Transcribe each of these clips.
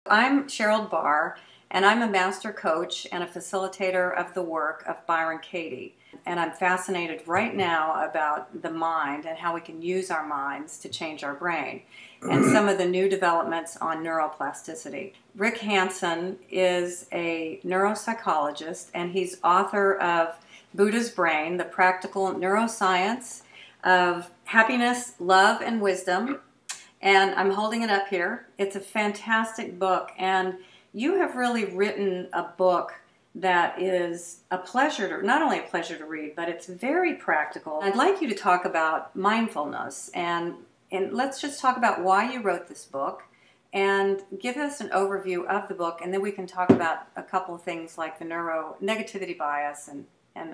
I'm Sherold Barr, and I'm a master coach and a facilitator of the work of Byron Katie. And I'm fascinated right now about the mind and how we can use our minds to change our brain and some of the new developments on neuroplasticity. Rick Hanson is a neuropsychologist, and he's author of Buddha's Brain, the practical neuroscience of happiness, love, and wisdom. And I'm holding it up here. It's a fantastic book, and you have really written a book that is a pleasure to, not only a pleasure to read, but it's very practical. I'd like you to talk about mindfulness, and let's just talk about why you wrote this book, and give us an overview of the book, and then we can talk about a couple of things like the negativity bias and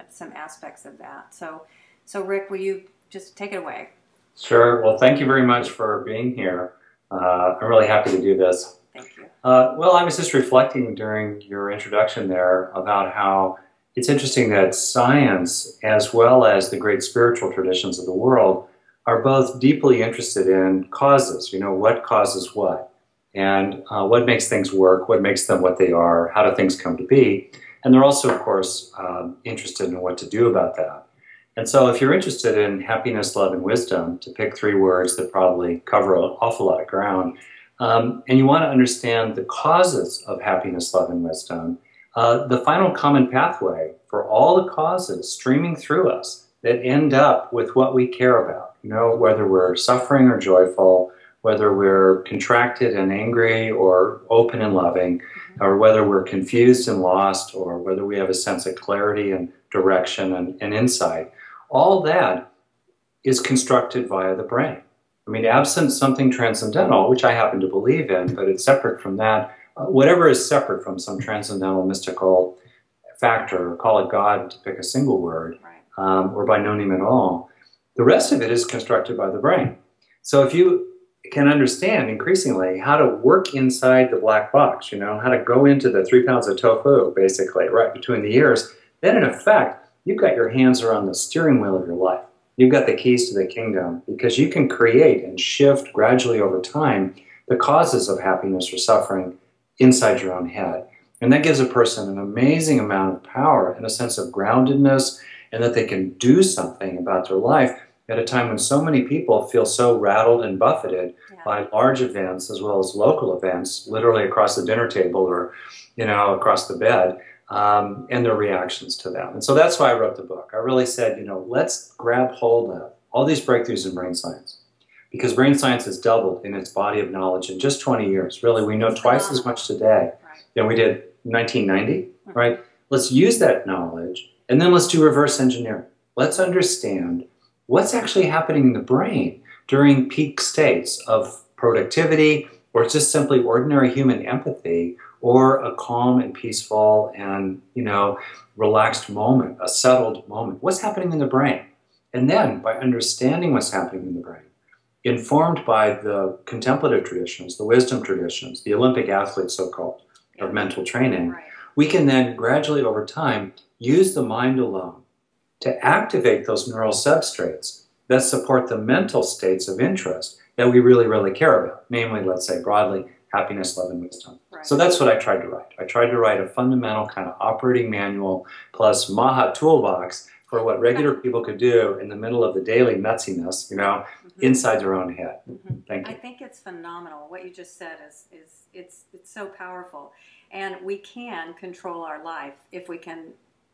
some aspects of that. So Rick, will you just take it away? Sure. Well, thank you very much for being here. I'm really happy to do this. Thank you. Well, I was just reflecting during your introduction there about how it's interesting that science, as well as the great spiritual traditions of the world, are both deeply interested in causes. You know, what causes what? And what makes things work? What makes them what they are? How do things come to be? And they're also, of course, interested in what to do about that. And so if you're interested in happiness, love, and wisdom, to pick three words that probably cover an awful lot of ground, and you want to understand the causes of happiness, love, and wisdom, the final common pathway for all the causes streaming through us that end up with what we care about, you know, whether we're suffering or joyful, whether we're contracted and angry or open and loving, or whether we're confused and lost, or whether we have a sense of clarity and direction and insight. All that is constructed via the brain. I mean, absent something transcendental, which I happen to believe in, but it's separate from that. Whatever is separate from some transcendental mystical factor, call it God to pick a single word, or by no name at all, the rest of it is constructed by the brain. So if you can understand increasingly how to work inside the black box, you know, how to go into the 3 pounds of tofu, basically, right between the ears, then in effect, you've got your hands around the steering wheel of your life. You've got the keys to the kingdom, because you can create and shift gradually over time the causes of happiness or suffering inside your own head. And that gives a person an amazing amount of power and a sense of groundedness, and that they can do something about their life at a time when so many people feel so rattled and buffeted by large events as well as local events, literally across the dinner table or, you know, across the bed. And their reactions to them. And so that's why I wrote the book. I really said, you know, let's grab hold of all these breakthroughs in brain science, because brain science has doubled in its body of knowledge in just 20 years. Really, we know twice as much today than we did in 1990, right? Let's use that knowledge, and then let's do reverse engineering. Let's understand what's actually happening in the brain during peak states of productivity, or just simply ordinary human empathy, or a calm and peaceful and, you know, relaxed moment, a settled moment. What's happening in the brain? And then, by understanding what's happening in the brain, informed by the contemplative traditions, the wisdom traditions, the Olympic athletes, so-called, of mental training, we can then gradually, over time, use the mind alone to activate those neural substrates that support the mental states of interest that we really, really care about. Namely, let's say broadly, happiness, love, and wisdom. So that's what I tried to write. I tried to write a fundamental kind of operating manual plus Maha toolbox for what regular people could do in the middle of the daily nutsiness, you know, inside their own head. Thank you. I think it's phenomenal. What you just said it's so powerful. And we can control our life if we can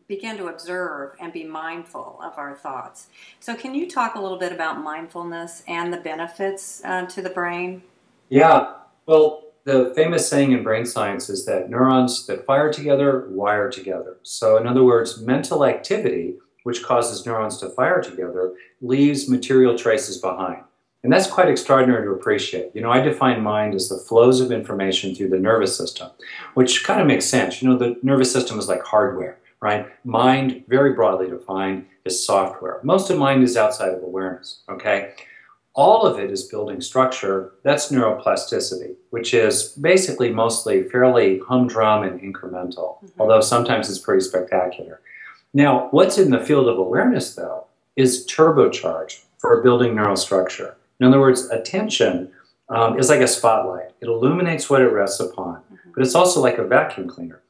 begin to observe and be mindful of our thoughts. So can you talk a little bit about mindfulness and the benefits to the brain? Yeah. Well, the famous saying in brain science is that neurons that fire together wire together. So in other words, mental activity, which causes neurons to fire together, leaves material traces behind. And that's quite extraordinary to appreciate. You know, I define mind as the flows of information through the nervous system, which kind of makes sense. You know, the nervous system is like hardware, right? Mind, very broadly defined, is software. Most of mind is outside of awareness, okay? All of it is building structure. That's neuroplasticity, which is basically mostly fairly humdrum and incremental, although sometimes it's pretty spectacular. Now, what's in the field of awareness, though, is turbocharged for building neural structure. In other words, attention is like a spotlight. It illuminates what it rests upon. but it's also like a vacuum cleaner.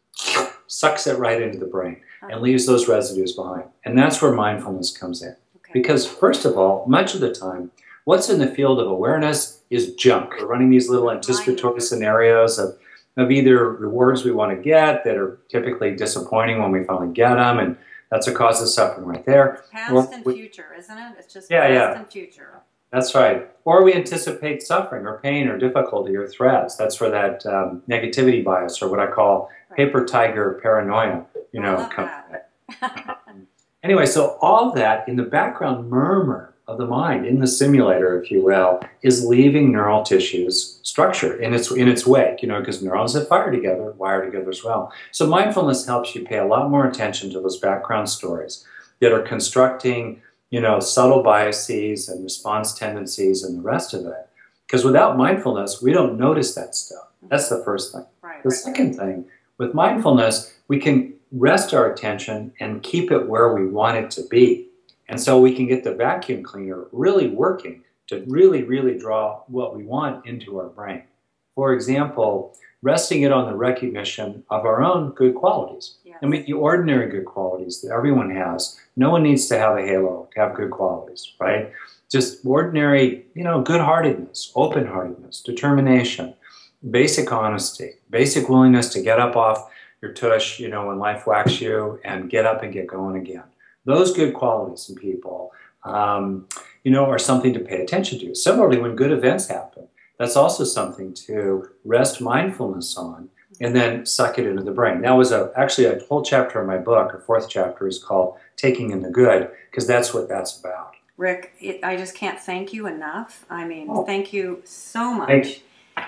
Sucks it right into the brain and leaves those residues behind. And that's where mindfulness comes in. Okay. Because first of all, much of the time, what's in the field of awareness is junk. We're running these little anticipatory scenarios of either rewards we want to get that are typically disappointing when we finally get them, and that's a cause of suffering right there. Past and future, isn't it? It's just past and future. That's right. Or we anticipate suffering or pain or difficulty or threats. That's where that negativity bias, or what I call paper tiger paranoia, comes in. Anyway, so all that in the background murmur of the mind in the simulator, if you will, is leaving neural tissues structure in its wake, because neurons that fire together wire together as well. So mindfulness helps you pay a lot more attention to those background stories that are constructing subtle biases and response tendencies and the rest of it. Because without mindfulness, we don't notice that stuff. That's the first thing. The second thing, with mindfulness, we can rest our attention and keep it where we want it to be. And so we can get the vacuum cleaner really working to really, really draw what we want into our brain. For example, resting it on the recognition of our own good qualities. Yes. I mean, the ordinary good qualities that everyone has. No one needs to have a halo to have good qualities, right? Just ordinary, good-heartedness, open-heartedness, determination, basic honesty, basic willingness to get up off your tush, when life whacks you, and get up and get going again. Those good qualities in people, are something to pay attention to. Similarly, when good events happen, that's also something to rest mindfulness on and then suck it into the brain. That was actually a whole chapter in my book, a fourth chapter, is called Taking in the Good, because that's what that's about. Rick, I just can't thank you enough. I mean, thank you so much.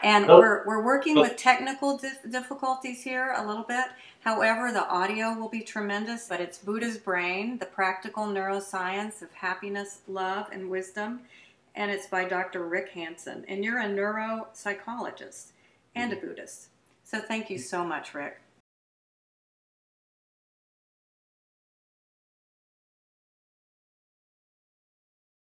And we're working with technical difficulties here a little bit. However, the audio will be tremendous, but it's Buddha's Brain, the practical neuroscience of happiness, love, and wisdom. And it's by Dr. Rick Hanson. And you're a neuropsychologist and a Buddhist. So thank you so much, Rick.